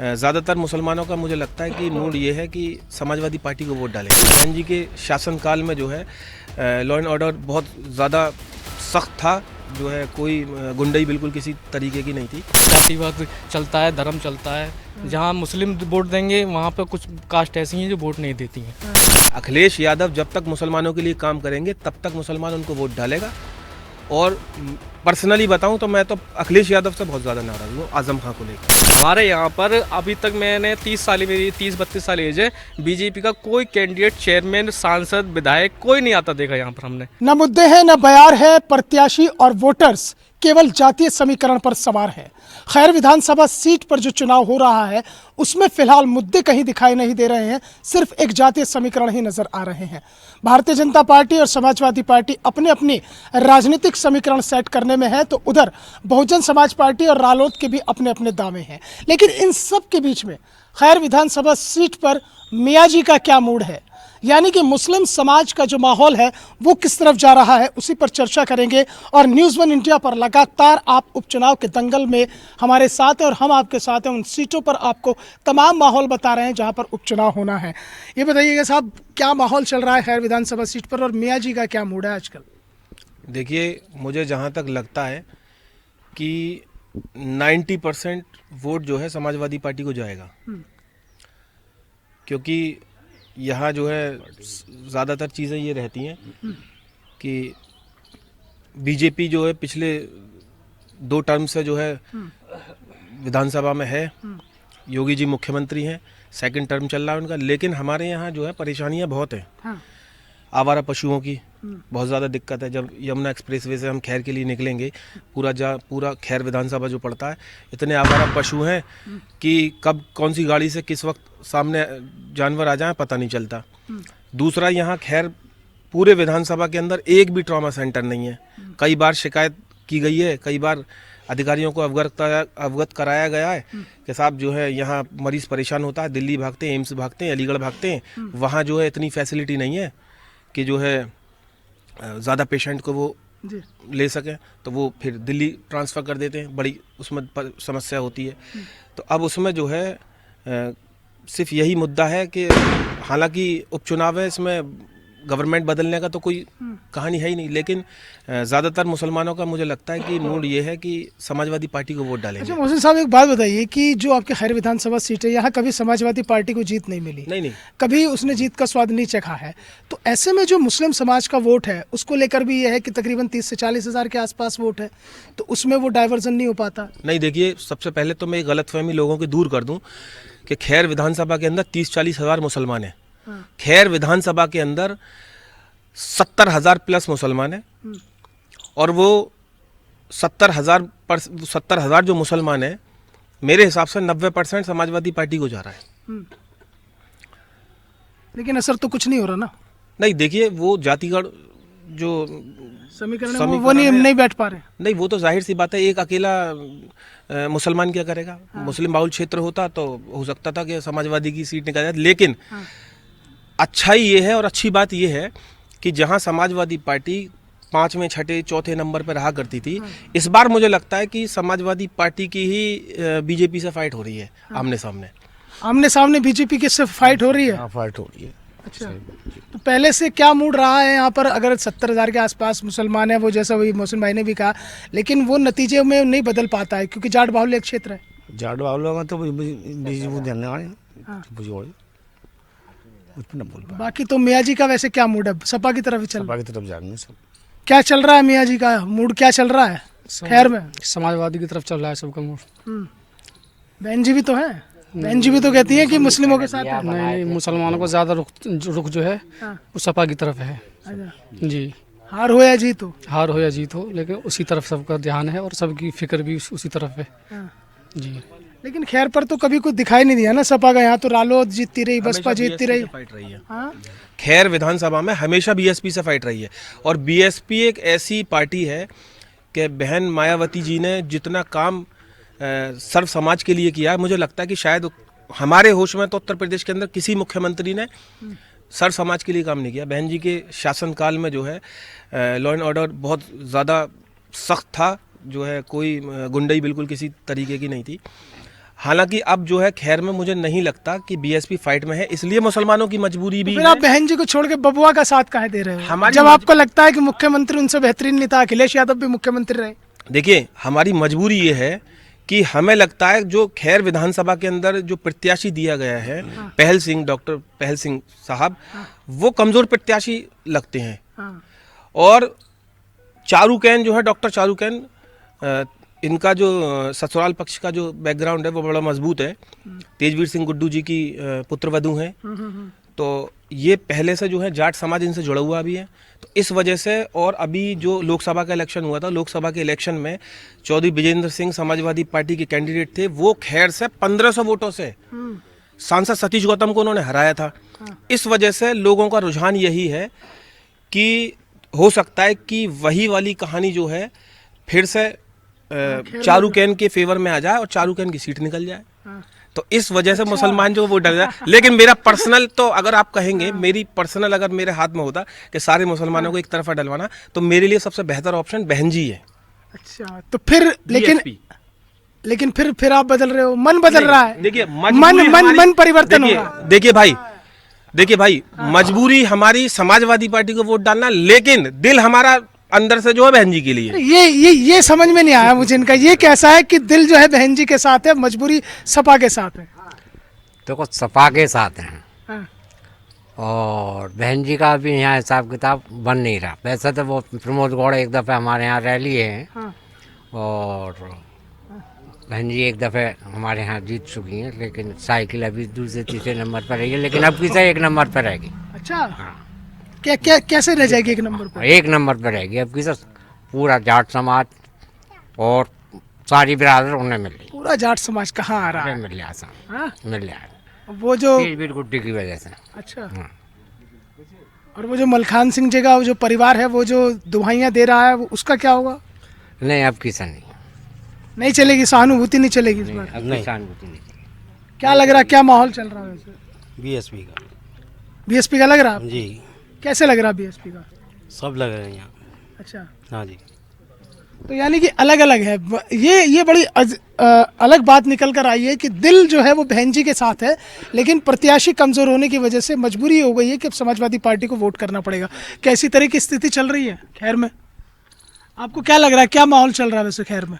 ज़्यादातर मुसलमानों का मुझे लगता है कि मूड ये है कि समाजवादी पार्टी को वोट डालेंगे। बहन जी के शासनकाल में जो है लॉ एंड ऑर्डर बहुत ज़्यादा सख्त था, जो है कोई गुंडाई बिल्कुल किसी तरीके की नहीं थी। जातिवाद चलता है, धर्म चलता है। जहाँ मुस्लिम वोट देंगे वहाँ पर कुछ कास्ट ऐसी हैं जो वोट नहीं देती हैं। अखिलेश यादव जब तक मुसलमानों के लिए काम करेंगे तब तक मुसलमान उनको वोट डालेगा। और पर्सनली बताऊं तो मैं तो अखिलेश यादव से बहुत ज़्यादा नाराज़ हूँ आज़म खां को लेकर। हमारे यहाँ पर अभी तक मैंने 30-32 साल एज है, बीजेपी का कोई कैंडिडेट, चेयरमैन, सांसद, विधायक कोई नहीं आता देखा यहाँ पर हमने। न मुद्दे हैं न बयार है, प्रत्याशी और वोटर्स केवल जातीय समीकरण पर सवार है। खैर विधानसभा सीट पर जो चुनाव हो रहा है उसमें फिलहाल मुद्दे कहीं दिखाई नहीं दे रहे हैं, सिर्फ एक जातीय समीकरण ही नजर आ रहे हैं। भारतीय जनता पार्टी और समाजवादी पार्टी अपने अपनी राजनीतिक समीकरण सेट करने में है, तो उधर बहुजन समाज पार्टी और रालोद के भी अपने अपने दावे हैं। लेकिन इन सब के बीच में खैर विधानसभा सीट पर मियाँ जी का क्या मूड है, यानी कि मुस्लिम समाज का जो माहौल है वो किस तरफ जा रहा है, उसी पर चर्चा करेंगे। और न्यूज़ वन इंडिया पर लगातार आप उपचुनाव के दंगल में हमारे साथ हैं और हम आपके साथ हैं। उन सीटों पर आपको तमाम माहौल बता रहे हैं जहां पर उपचुनाव होना है। ये बताइएगा साहब, क्या माहौल चल रहा है खैर विधानसभा सीट पर और मियाँ जी का क्या मूड है आजकल? देखिए, मुझे जहाँ तक लगता है कि 90% वोट जो है समाजवादी पार्टी को जाएगा, क्योंकि यहाँ जो है ज़्यादातर चीज़ें ये रहती हैं कि बीजेपी जो है पिछले 2 टर्म से जो है विधानसभा में है, योगी जी मुख्यमंत्री हैं, सेकंड टर्म चल रहा है उनका। लेकिन हमारे यहाँ जो है परेशानियाँ बहुत हैं। हाँ। आवारा पशुओं की बहुत ज़्यादा दिक्कत है। जब यमुना एक्सप्रेसवे से हम खैर के लिए निकलेंगे, पूरा खैर विधानसभा जो पड़ता है, इतने आवारा पशु हैं कि कब कौन सी गाड़ी से किस वक्त सामने जानवर आ जाए पता नहीं चलता। दूसरा, यहाँ खैर पूरे विधानसभा के अंदर एक भी ट्रॉमा सेंटर नहीं है। कई बार शिकायत की गई है, कई बार अधिकारियों को अवगत कराया गया है कि साहब जो है यहाँ मरीज़ परेशान होता है, दिल्ली भागते हैं, एम्स भागते हैं, अलीगढ़ भागते हैं, वहाँ जो है इतनी फैसिलिटी नहीं है कि जो है ज़्यादा पेशेंट को वो ले सकें, तो वो फिर दिल्ली ट्रांसफ़र कर देते हैं, बड़ी उसमें समस्या होती है। तो अब उसमें जो है सिर्फ यही मुद्दा है कि हालांकि उपचुनाव है, इसमें गवर्नमेंट बदलने का तो कोई कहानी है ही नहीं, लेकिन ज़्यादातर मुसलमानों का मुझे लगता है कि मूड ये है कि समाजवादी पार्टी को वोट डालेंगे। अच्छा मोहसिन साहब, एक बात बताइए कि जो आपके खैर विधानसभा सीट है, यहाँ कभी समाजवादी पार्टी को जीत नहीं मिली? नहीं, कभी उसने जीत का स्वाद नहीं चखा है। तो ऐसे में जो मुस्लिम समाज का वोट है उसको लेकर भी यह है कि तकरीबन 30 से 40 हज़ार के आसपास वोट है, तो उसमें वो डाइवर्जन नहीं हो पाता? नहीं, देखिए, सबसे पहले तो मैं एक गलतफहमी लोगों की दूर कर दूं कि खैर विधानसभा के अंदर 30-40 हज़ार मुसलमान हैं। खैर विधानसभा के अंदर 70,000 प्लस मुसलमान हैं, और वो 70,000 जो मुसलमान हैं, मेरे हिसाब से 90% समाजवादी पार्टी को जा रहा है। लेकिन असर तो कुछ नहीं हो रहा ना? नहीं, देखिए, वो जातिगढ़ जो समीकरण वो नहीं बैठ पा रहे। नहीं, वो तो जाहिर सी बात है, एक अकेला मुसलमान क्या करेगा? मुस्लिम बाहुल क्षेत्र होता तो हो सकता था कि समाजवादी की सीट निकल जाए। लेकिन अच्छाई ये है और अच्छी बात ये है कि जहां समाजवादी पार्टी 5वें, 6ठे, 4थे नंबर पर रहा करती थी, इस बार मुझे लगता है कि समाजवादी पार्टी की ही बीजेपी से फाइट हो रही है। आमने सामने बीजेपी की से फाइट हो रही है। फाइट हो रही है। अच्छा, तो पहले से क्या मूड रहा है यहाँ पर? अगर 70,000 के आसपास मुसलमान है, वो जैसा वही मोहसिन भाई ने भी कहा, लेकिन वो नतीजे में नहीं बदल पाता है क्योंकि जाट बाहुल्य क्षेत्र है। जाट बाहुल्य में तो बाकी तो मियाँ जी का वैसे क्या मूड है? सपा की तरफ चल सपा की तरफ जाएंगे सब। क्या चल रहा है मियाँ जी का मूड? क्या चल रहा है खैर में? समाजवादी की तरफ चल रहा है सबका मूड। बहन जी भी तो है, बहन जी भी तो कहती है कि मुस्लिमों के साथ है। नहीं, मुसलमानों का ज़्यादा रुख जो है वो सपा की तरफ है। जी, हार हो या जीत हो? हार हो या जीत हो, लेकिन उसी तरफ सबका ध्यान है और सबकी फिक्र भी उसी तरफ है। जी, लेकिन खैर पर तो कभी कुछ दिखाई नहीं दिया ना सपा का। यहाँ तो रालोद जीतती रही, बसपा जीतती रही। फाइट रही है। खैर विधानसभा में हमेशा बीएसपी से फाइट रही है, और बीएसपी एक ऐसी पार्टी है कि बहन मायावती जी ने जितना काम सर्व समाज के लिए किया है, मुझे लगता है कि शायद हमारे होश में तो उत्तर प्रदेश के अंदर किसी मुख्यमंत्री ने सर्व समाज के लिए काम नहीं किया। बहन जी के शासनकाल में जो है लॉ एंड ऑर्डर बहुत ज़्यादा सख्त था, जो है कोई गुंडाई बिल्कुल किसी तरीके की नहीं थी। हालांकि अब जो है खैर में मुझे नहीं लगता कि बीएसपी फाइट में है, इसलिए मुसलमानों की मजबूरी भी फिर है। आप बहन जी को छोड़ के बबुआ का साथ काहे दे रहे हो, हमारी जब आपको लगता है कि मुख्यमंत्री उनसे बेहतरीन नेता अखिलेश यादव भी मुख्यमंत्री रहे? देखिए, हमारी मजबूरी ये है कि हमें लगता है जो खैर विधानसभा के अंदर जो प्रत्याशी दिया गया है, पहल सिंह, डॉक्टर पहल सिंह साहब, वो कमजोर प्रत्याशी लगते हैं। और चारूकैन जो है, डॉक्टर चारूकैन, इनका जो ससुराल पक्ष का जो बैकग्राउंड है वो बड़ा मजबूत है। तेजवीर सिंह गुड्डू जी की पुत्रवधू हैं, तो ये पहले से जो है जाट समाज इनसे जुड़ा हुआ भी है। तो इस वजह से, और अभी जो लोकसभा का इलेक्शन हुआ था, लोकसभा के इलेक्शन में चौधरी विजेंद्र सिंह समाजवादी पार्टी के कैंडिडेट थे, वो खैर से 1500 वोटों से सांसद सतीश गौतम को उन्होंने हराया था। इस वजह से लोगों का रुझान यही है कि हो सकता है कि वही वाली कहानी जो है फिर से चारूकैन के फेवर में आ जाए और चारूकैन की सीट निकल जाए। तो इस वजह से मुसलमान जो वो डर जाए। लेकिन मेरा पर्सनल, तो अगर आप कहेंगे मेरी पर्सनल, अगर मेरे हाथ में होता कि सारे मुसलमानों को एक तरफा डलवाना, तो मेरे लिए सबसे बेहतर ऑप्शन बहन जी है। अच्छा, तो फिर लेकिन फिर आप बदल रहे हो, मन बदल रहा है। देखिए, मन परिवर्तन होगा। देखिए भाई, मजबूरी हमारी समाजवादी पार्टी को वोट डालना, लेकिन दिल हमारा अंदर से जो है बहन जी के लिए। ये समझ में नहीं आया मुझे इनका, ये कैसा है कि दिल जो है बहन जी के साथ है, मजबूरी सपा के साथ है? देखो, सपा के साथ हैं हाँ। और बहन जी का भी यहाँ हिसाब किताब बन नहीं रहा। वैसे तो वो प्रमोद गौड़ एक दफ़े हमारे यहाँ रैली है, हाँ। और बहन जी एक दफ़े हमारे यहाँ जीत चुकी हैं, लेकिन साइकिल अभी दूसरे तीसरे नंबर पर रहेगी, लेकिन अब की से 1 नंबर पर रहेगी। अच्छा, हाँ। क्या कैसे रह जाएगी 1 नंबर पर? 1 नंबर पर रहेगी अब की से। पूरा जाट समाज और सारी बिरादर उन्हें मिल रही, पूरा जाट समाज कहाँ आ रहा है? मिल रहा है, हाँ? मिल रहा है वो जो तेजवीर गुड्डी की वजह से। अच्छा, हाँ। और वो जो मलखान सिंह जी का वो जो परिवार है, वो जो दुहाइयाँ दे रहा है, वो उसका क्या होगा? नहीं, अब की से नहीं चलेगी, सहानुभूति नहीं चलेगी इस बार? अब की सहानुभूति नहीं। क्या लग रहा है, क्या माहौल चल रहा है वैसे? बीएसपी का। बीएसपी का लग रहा है? जी, कैसे लग रहा है बीएसपी का? सब लग रहे हैं यहाँ। अच्छा, हाँ जी। तो यानी कि अलग अलग है। ये बड़ी अलग बात निकल कर आई है कि दिल जो है वो बहन जी के साथ है, लेकिन प्रत्याशी कमजोर होने की वजह से मजबूरी हो गई है कि अब समाजवादी पार्टी को वोट करना पड़ेगा। कैसी तरह की स्थिति चल रही है खैर में? आपको क्या लग रहा है, क्या माहौल चल रहा है वैसे खैर में?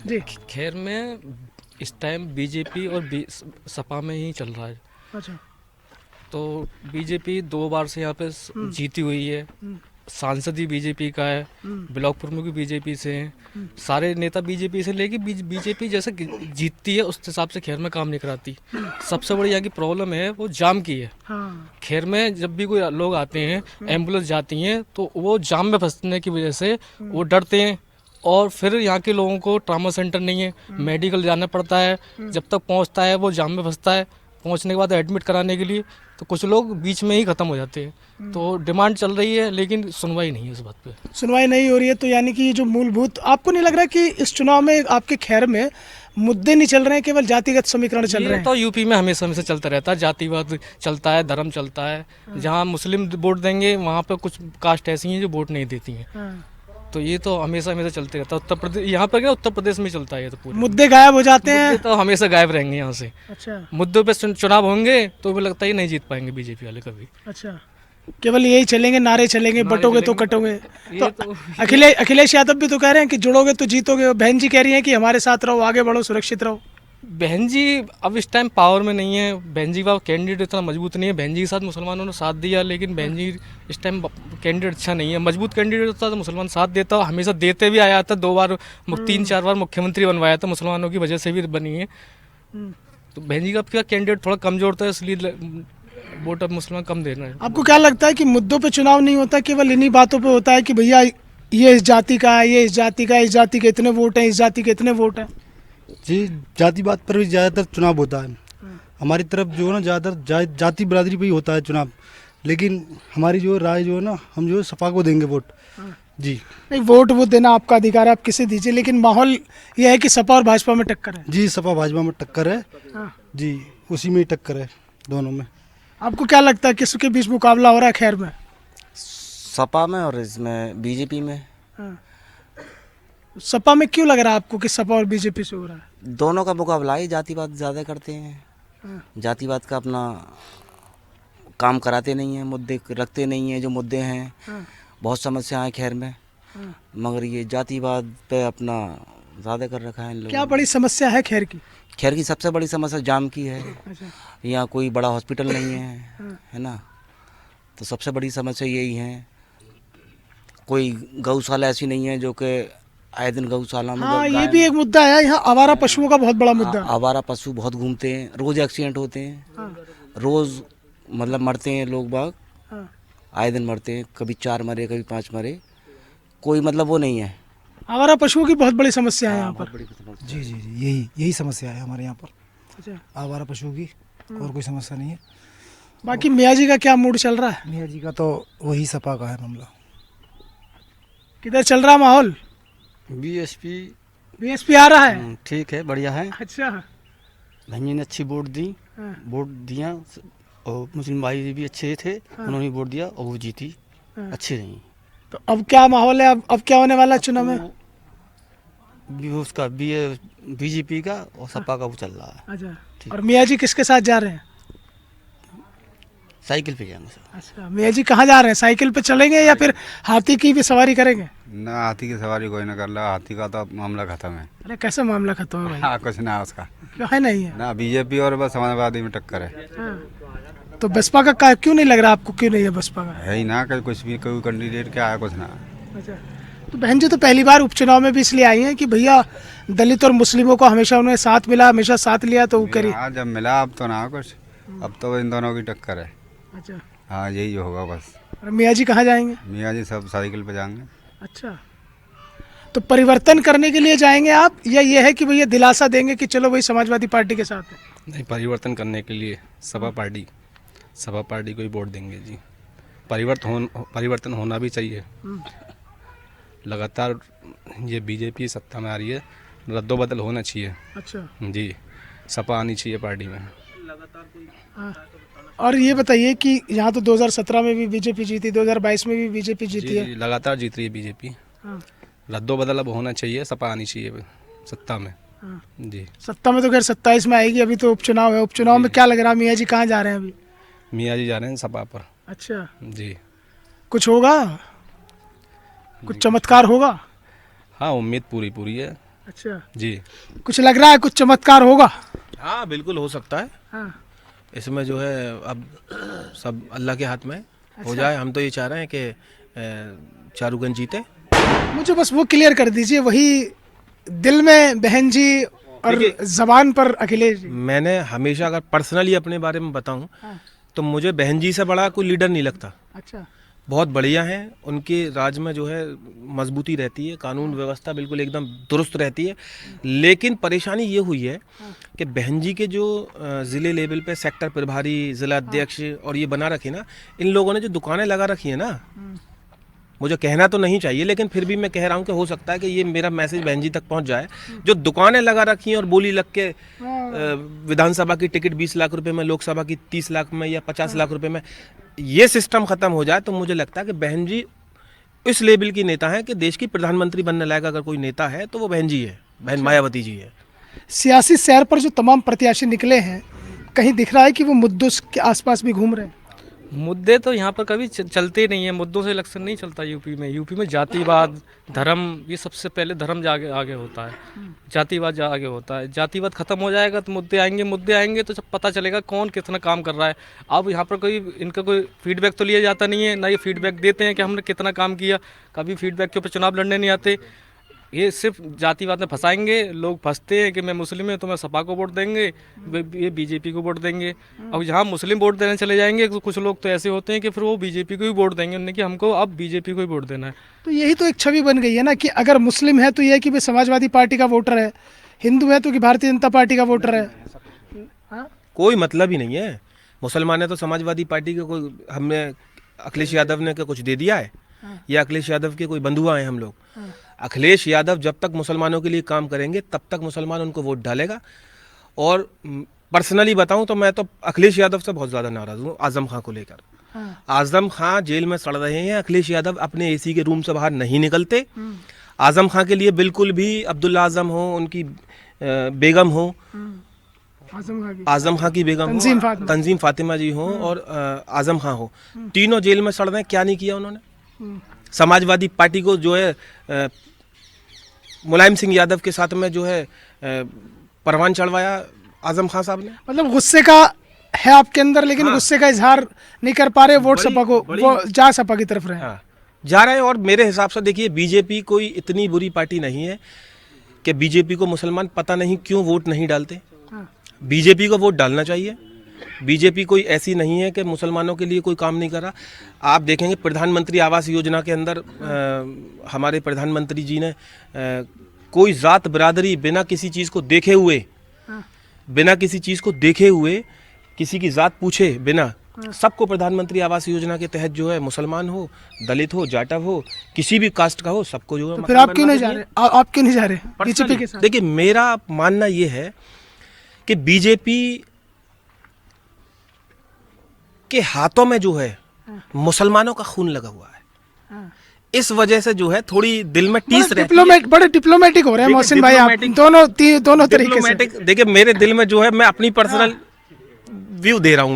जी, खैर में इस टाइम बीजेपी और सपा में ही चल रहा है। अच्छा, तो बीजेपी 2 बार से यहाँ पे जीती हुई है, सांसद ही बीजेपी का है, ब्लॉक प्रमुख भी बीजेपी से हैं, सारे नेता बीजेपी से, लेकिन बीजेपी जैसे जीतती है उस हिसाब से खैर में काम नहीं कराती। सबसे बड़ी यहाँ की प्रॉब्लम है वो जाम की है। हाँ, खैर में जब भी कोई लोग आते हैं, एम्बुलेंस जाती हैं, तो वो जाम में फंसने की वजह से वो डरते हैं, और फिर यहाँ के लोगों को ट्रामा सेंटर नहीं है, मेडिकल जाना पड़ता है, जब तक पहुँचता है वो जाम में फंसता है, पहुँचने के बाद एडमिट कराने के लिए तो कुछ लोग बीच में ही ख़त्म हो जाते हैं। तो डिमांड चल रही है, लेकिन सुनवाई नहीं है इस बात पे। सुनवाई नहीं हो रही है। तो यानी कि ये जो मूलभूत, आपको नहीं लग रहा कि इस चुनाव में आपके खैर में मुद्दे नहीं चल रहे हैं, केवल जातिगत समीकरण चल रहे हैं? तो यूपी में हमेशा हमेशा चलता रहता है, जातिवाद चलता है, धर्म चलता है। जहाँ मुस्लिम वोट देंगे वहाँ पे कुछ कास्ट ऐसी हैं जो वोट नहीं देती हैं। तो ये तो हमेशा हमेशा चलते रहता है। उत्तर प्रदेश, यहाँ पर क्या उत्तर प्रदेश में चलता है ये तो पूरा। मुद्दे गायब हो जाते हैं? मुद्दे तो हमेशा गायब रहेंगे यहाँ से। अच्छा, मुद्दों पे चुनाव होंगे तो मुझे लगता है नहीं जीत पाएंगे बीजेपी वाले कभी। अच्छा, केवल यही चलेंगे, नारे चलेंगे, बटोगे तो कटोगे। ये तो अखिलेश यादव भी तो कह रहे हैं कि जुड़ोगे तो जीतोगे, बहन जी कह रही हैं कि हमारे साथ रहो, आगे बढ़ो, सुरक्षित रहो। बहन जी अब इस टाइम पावर में नहीं है, बहन जी का कैंडिडेट इतना मजबूत नहीं है। बहन जी के साथ मुसलमानों ने साथ दिया, लेकिन बहन जी इस टाइम कैंडिडेट अच्छा नहीं है। मजबूत कैंडिडेट होता तो मुसलमान साथ देता, हमेशा देते भी आया था। 2 बार 3-4 बार मुख्यमंत्री बनवाया था, मुसलमानों की वजह से भी बनी है। तो बहन जी का कैंडिडेट थोड़ा कमजोर था, इसलिए वोट अब मुसलमान कम देना है। आपको क्या लगता है कि मुद्दों पे चुनाव नहीं होता, केवल इन्हीं बातों पे होता है कि भैया ये इस जाति का है, ये इस जाति का है, इस जाति के इतने वोट हैं, इस जाति के इतने वोट हैं? जी, जातिवाद पर भी ज़्यादातर चुनाव होता है। हमारी तरफ जो है ना ज़्यादातर जाति बिरादरी पे ही होता है चुनाव, लेकिन हमारी जो राय जो है ना, हम जो है सपा को देंगे वोट। जी नहीं, वोट वो देना आपका अधिकार है, आप किसे दीजिए, लेकिन माहौल ये है कि सपा और भाजपा में टक्कर है। जी, सपा भाजपा में टक्कर है। हाँ। जी, उसी में ही टक्कर है दोनों में। आपको क्या लगता है किसके बीच मुकाबला हो रहा है खैर में? सपा में और इसमें बीजेपी में। हाँ। सपा में क्यों लग रहा है आपको कि सपा और बीजेपी से हो रहा है? दोनों का मुकाबला है, जातिवाद ज़्यादा करते हैं। जातिवाद का अपना काम कराते नहीं हैं, मुद्दे रखते नहीं हैं जो मुद्दे हैं। बहुत समस्या है खैर में, मगर ये जातिवाद पे अपना ज़्यादा कर रखा है इन क्या लोगों बड़ी समस्या है खैर की? ने। खैर की सबसे बड़ी समस्या जाम की है। यहाँ कोई बड़ा हॉस्पिटल नहीं है ना, तो सबसे बड़ी समस्या यही है। कोई गौशाला ऐसी नहीं है जो कि आए दिन गौशाला में हाँ, ये गाय- भी एक मुद्दा है, यहाँ आवारा पशुओं का बहुत बड़ा मुद्दा है। आवारा पशु बहुत घूमते हैं, रोज एक्सीडेंट होते हैं, रोज मतलब मरते हैं लोग बाग, हाँ। आए दिन मरते हैं, कभी 4 मरे कभी 5 मरे, कोई मतलब वो नहीं है। आवारा पशुओं की बहुत बड़ी समस्या है यहाँ पर। जी जी जी, यही समस्या है हमारे यहाँ पर, अच्छा, आवारा पशुओं की। और कोई समस्या नहीं है। बाकी मियाँ जी का क्या मूड चल रहा है? मियाँ जी का तो वही सपा का है मामला। किधर चल रहा माहौल? बीएसपी बीएसपी आ रहा है? ठीक है, बढ़िया है। अच्छा, भंजी ने अच्छी वोट दी, हाँ। वोट दिया, और मुस्लिम भाई भी अच्छे थे, उन्होंने वोट दिया और वो जीती, हाँ। अच्छे रही। तो अब क्या माहौल है? अब क्या होने वाला है चुनाव में? उसका बीजेपी का और सपा का वो चल रहा है। अच्छा, और मियाँ जी किसके साथ जा रहे हैं? साइकिल पे जाएंगे सर। अच्छा, मियाँ जी कहाँ जा रहे हैं? साइकिल पे चलेंगे या फिर हाथी की भी सवारी करेंगे? ना, हाथी की सवारी कोई ना कर रहा, हाथी का तो मामला खत्म है। अरे कैसे मामला खत्म है भाई? हाँ, कुछ ना उसका, क्यों है नहीं है? ना बीजेपी और बस समाजवादी में टक्कर है। हाँ। तो बसपा का क्यों नहीं लग रहा आपको? क्यों नहीं है बसपा का? है ही ना, कि कुछ भी कोई कैंडिडेट क्या है, कुछ ना। अच्छा, तो बहन जी तो पहली बार उपचुनाव में भी इसलिए आई हैं कि भैया दलित और मुस्लिमों को हमेशा उन्हें साथ मिला, हमेशा साथ लिया, तो वो करी। हाँ, जब मिला अब तो ना कुछ, अब तो इन दोनों की टक्कर है। अच्छा, हाँ, यही होगा बस। और मियाँ जी कहाँ जाएंगे? मियाँ जी सब साइकिल पे जाएंगे। अच्छा, तो परिवर्तन करने के लिए जाएंगे आप, या ये है कि भैया दिलासा देंगे कि चलो भाई समाजवादी पार्टी के साथ है? नहीं, परिवर्तन करने के लिए सपा पार्टी को ही वोट देंगे जी। परिवर्तन होना भी चाहिए। लगातार ये बीजेपी सत्ता में आ रही है, रद्दोबदल होना चाहिए अच्छा, जी। सपा आनी चाहिए पार्टी में। हाँ। और ये बताइए कि यहाँ तो 2017 में भी बीजेपी जीती, 2022 में भी बीजेपी जीती है। जी, लगातार जीत रही है बीजेपी। हाँ। रद्दोबदल अब होना चाहिए, सपा आनी चाहिए सत्ता में। हाँ। जी, सत्ता में तो खैर 27 में आएगी, अभी तो उपचुनाव है। उपचुनाव में क्या लग रहा है, मियाँ जी कहाँ जा रहे हैं अभी? मियाँ जी जा रहे हैं सपा पर। अच्छा, जी, कुछ होगा, कुछ चमत्कार होगा? हाँ, उम्मीद पूरी है अच्छा, जी। कुछ लग रहा है कुछ चमत्कार होगा? हाँ, बिल्कुल हो सकता है। हाँ। इसमें जो है अब सब अल्लाह के हाथ में हो जाए। हम तो ये चाह रहे हैं कि चारूगंज जीते। मुझे बस वो क्लियर कर दीजिए, वही दिल में बहन जी और जबान पर अखिलेश जी। मैंने हमेशा अगर पर्सनली अपने बारे में बताऊं तो मुझे बहन जी से बड़ा कोई लीडर नहीं लगता। अच्छा, बहुत बढ़िया हैं, उनके राज में जो है मजबूती रहती है, कानून व्यवस्था बिल्कुल एकदम दुरुस्त रहती है। लेकिन परेशानी ये हुई है कि बहन जी के जो ज़िले लेवल पे सेक्टर प्रभारी, ज़िला अध्यक्ष और ये बना रखे ना, इन लोगों ने जो दुकानें लगा रखी है ना, मुझे कहना तो नहीं चाहिए लेकिन फिर भी मैं कह रहा हूँ कि हो सकता है कि ये मेरा मैसेज बहन जी तक पहुँच जाए। जो दुकानें लगा रखी हैं और बोली लग के विधानसभा की टिकट 20 लाख रुपए में, लोकसभा की 30 लाख में या 50 लाख रुपए में, ये सिस्टम खत्म हो जाए तो मुझे लगता है कि बहन जी इस लेवल की नेता है कि देश की प्रधानमंत्री बनने लायक अगर कोई नेता है तो वो बहन जी है, बहन मायावती जी है। सियासी सैर पर जो तमाम प्रत्याशी निकले हैं, कहीं दिख रहा है कि वो मुद्दों के आसपास भी घूम रहे हैं? मुद्दे तो यहाँ पर कभी चलते नहीं है, मुद्दों से इलेक्शन नहीं चलता। यूपी में जातिवाद, धर्म, ये सबसे पहले धर्म आगे होता है, जातिवाद आगे होता है। जातिवाद खत्म हो जाएगा तो मुद्दे आएंगे तो सब पता चलेगा कौन कितना काम कर रहा है। अब यहाँ पर इनका कोई फीडबैक तो लिया जाता नहीं है, ना ये फीडबैक देते हैं कि हमने कितना काम किया। कभी फीडबैक के ऊपर चुनाव लड़ने नहीं आते। ये सिर्फ जातिवाद में फंसाएंगे। लोग फंसते हैं कि मैं मुस्लिम हूँ तो मैं सपा को वोट देंगे, ये बीजेपी को वोट देंगे। अब जहाँ मुस्लिम वोट देने चले जाएंगे तो कुछ लोग तो ऐसे होते हैं कि फिर वो बीजेपी को ही वोट देंगे, उन्हें कि हमको अब बीजेपी को ही वोट देना है। तो यही तो एक छवि बन गई है ना कि अगर मुस्लिम है तो यह कि भाई समाजवादी पार्टी का वोटर है, हिंदू है तो कि भारतीय जनता पार्टी का वोटर है। कोई मतलब ही नहीं है। मुसलमान है तो समाजवादी पार्टी के कोई, हमने अखिलेश यादव ने कुछ दे दिया है या अखिलेश यादव के कोई बंधुआ हैं हम लोग? अखिलेश यादव जब तक मुसलमानों के लिए काम करेंगे तब तक मुसलमान उनको वोट डालेगा। और पर्सनली बताऊं तो मैं तो अखिलेश यादव से बहुत ज़्यादा नाराज़ हूँ आज़म खां को लेकर। आज़म खां जेल में सड़ रहे हैं, अखिलेश यादव अपने एसी के रूम से बाहर नहीं निकलते। आज़म खां के लिए बिल्कुल भी अब्दुल्ला आज़म हो, उनकी बेगम हो, आजम खां की बेगम हो, तंजीम फातिमा जी हो और आजम खां हो, तीनों जेल में सड़ रहे हैं। क्या नहीं किया उन्होंने? समाजवादी पार्टी को जो है मुलायम सिंह यादव के साथ में जो है परवान चढ़वाया आजम खां साहब ने। मतलब गुस्से का है आपके अंदर, लेकिन गुस्से का इजहार नहीं कर पा रहे, वोट सपा को, वो जा सपा की तरफ रहे। जा रहे हैं। और मेरे हिसाब से देखिए, बीजेपी कोई इतनी बुरी पार्टी नहीं है कि बीजेपी को मुसलमान पता नहीं क्यों वोट नहीं डालते। बीजेपी को वोट डालना चाहिए। बीजेपी कोई ऐसी नहीं है कि मुसलमानों के लिए कोई काम नहीं कर रहा। आप देखेंगे प्रधानमंत्री आवास योजना के अंदर हमारे प्रधानमंत्री जी ने कोई जात बिरादरी बिना किसी चीज़ को देखे हुए, किसी की जात पूछे बिना सबको प्रधानमंत्री आवास योजना के तहत जो है, मुसलमान हो, दलित हो, जाटव हो, किसी भी कास्ट का हो, सबको जो है। तो फिर आप क्यों नहीं जा रहे? आप क्यों नहीं जा रहे बीजेपी के साथ? देखिए, मेरा मानना ये है कि बीजेपी के हाथों में जो है मुसलमानों का खून लगा हुआ है। इस वजह से जो है थोड़ी दिल में टीस रहती है। बड़े डिप्लोमेटिक हो रहे हैं मोहसिन भाई, आप दोनों तरीके से। देखिए, मेरे दिल में जो है, मैं अपनी पर्सनल व्यू दे रहा हूं।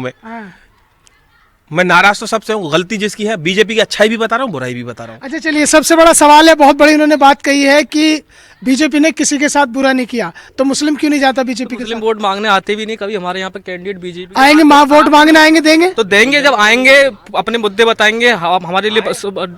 मैं नाराज तो सबसे हूँ। गलती जिसकी है, बीजेपी की अच्छाई भी बता रहा हूँ, बुराई भी बता रहा हूँ। अच्छा चलिए, सबसे बड़ा सवाल है, बहुत बड़ी उन्होंने बात कही है कि बीजेपी ने किसी के साथ बुरा नहीं किया, तो मुस्लिम क्यों नहीं जाता बीजेपी के साथ? मुस्लिम वोट मांगने आते भी नहीं कभी। हमारे यहाँ पे कैंडिडेट बीजेपी आएंगे, वोट मांगने आएंगे, देंगे तो देंगे। जब आएंगे अपने मुद्दे बताएंगे, हमारे लिए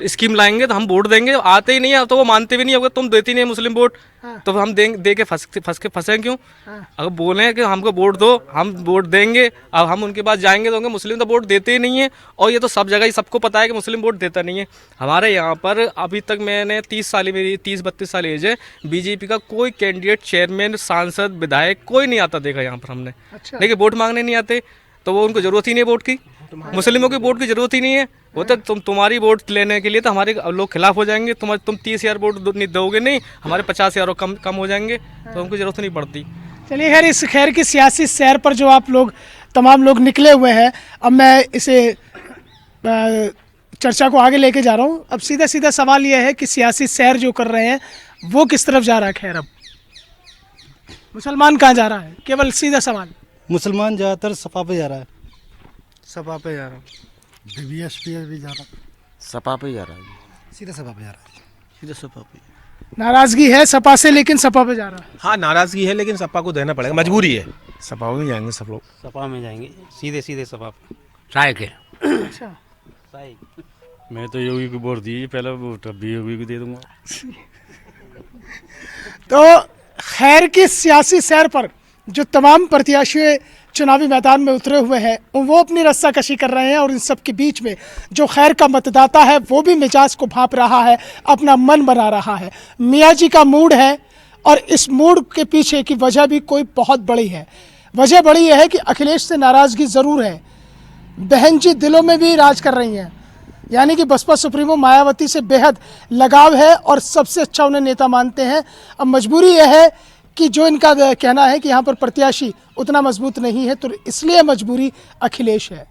स्कीम लाएंगे तो हम वोट देंगे। आते ही नहीं है तो वो मानते भी नहीं। अगर तुम देती नहीं मुस्लिम वोट तो हम दे के फंसे क्यों? अगर बोले कि हमको वोट दो, हम वोट देंगे। अब हम उनके पास जाएंगे तो मुस्लिम तो वोट देते ही नहीं है। और ये तो सब जगह ही सबको पता है कि मुस्लिम वोट देता नहीं है। हमारे यहाँ पर अभी तक मैंने 30-32 साल एज है, बीजेपी का कोई कैंडिडेट, चेयरमैन, सांसद, विधायक कोई नहीं आता देखा यहाँ पर हमने। अच्छा। लेकिन वोट मांगने नहीं आते, तो वो उनको जरूरत ही नहीं है वोट की। मुस्लिमों की वोट की जरूरत ही नहीं है। वो तो तुम्हारी वोट लेने के लिए तो हमारे लोग खिलाफ हो जाएंगे। तुम 30,000 वोट नहीं दोगे, नहीं हमारे 50,000 कम हो जाएंगे, तो हमको जरूरत नहीं पड़ती। चलिए खैर, इस खैर की सियासी सैर पर जो आप लोग तमाम लोग निकले हुए हैं, अब मैं इसे चर्चा को आगे लेके जा रहा हूँ। अब सीधा सीधा सवाल यह है कि सियासी सैर जो कर रहे हैं वो किस तरफ जा रहा है? खैर, अब मुसलमान कहाँ जा रहा है? केवल सीधा सवाल। मुसलमान ज़्यादातर सपा पे जा रहा है। सपा पे जा रहा है, बीएसपी भी जा रहा है, सपा पे जा रहा है, सीधा सपा पे जा रहा है, सीधा सपा पे। नाराजगी है सपा से, लेकिन सपा पे जा रहा है। हाँ, नाराजगी है, लेकिन सपा को देना पड़ेगा, मजबूरी है। सपा में जाएंगे सब लोग, सपा में जाएंगे, सीधे सपा पे। साइकिल। अच्छा, मैं तो योगी को वोट दी, पहला वोट अभी योगी को दे दूंगा। तो खैर की सियासी सैर पर जो तमाम प्रत्याशी चुनावी मैदान में उतरे हुए हैं, वो अपनी रस्साकशी कर रहे हैं। और इन सब के बीच में जो खैर का मतदाता है वो भी मिजाज को भांप रहा है, अपना मन बना रहा है। मियाँ जी का मूड है, और इस मूड के पीछे की वजह भी कोई बहुत बड़ी है। वजह बड़ी यह है कि अखिलेश से नाराज़गी ज़रूर है, बहन जी दिलों में भी राज कर रही हैं। यानी कि बसपा सुप्रीमो मायावती से बेहद लगाव है और सबसे अच्छा उन्हें नेता मानते हैं। अब मजबूरी यह है कि जो इनका कहना है कि यहाँ पर प्रत्याशी उतना मजबूत नहीं है, तो इसलिए मजबूरी अखिलेश है।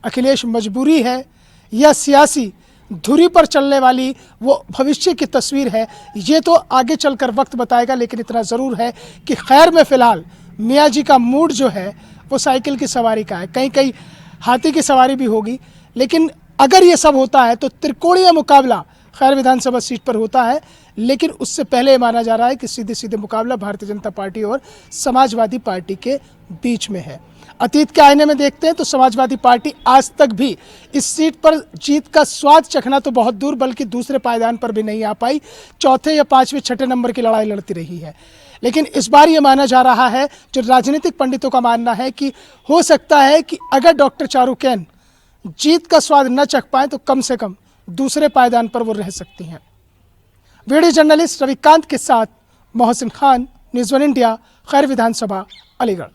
अखिलेश मजबूरी है या सियासी धुरी पर चलने वाली वो भविष्य की तस्वीर है, ये तो आगे चलकर वक्त बताएगा। लेकिन इतना ज़रूर है कि खैर में फ़िलहाल मियाँ जी का मूड जो है वो साइकिल की सवारी का है, कहीं कहीं हाथी की सवारी भी होगी। लेकिन अगर ये सब होता है तो त्रिकोणीय मुकाबला खैर विधानसभा सीट पर होता है। लेकिन उससे पहले माना जा रहा है कि सीधे सीधे मुकाबला भारतीय जनता पार्टी और समाजवादी पार्टी के बीच में है। अतीत के आईने में देखते हैं तो समाजवादी पार्टी आज तक भी इस सीट पर जीत का स्वाद चखना तो बहुत दूर, बल्कि दूसरे पायदान पर भी नहीं आ पाई। चौथे या पाँचवें छठे नंबर की लड़ाई लड़ती रही है। लेकिन इस बार ये माना जा रहा है, जो राजनीतिक पंडितों का मानना है, कि हो सकता है कि अगर डॉक्टर चारुकेन जीत का स्वाद न चख पाए तो कम से कम दूसरे पायदान पर वो रह सकती हैं। वीडियो जर्नलिस्ट रविकांत के साथ मोहसिन खान, न्यूज़ 1 इंडिया, खैर विधानसभा, अलीगढ़।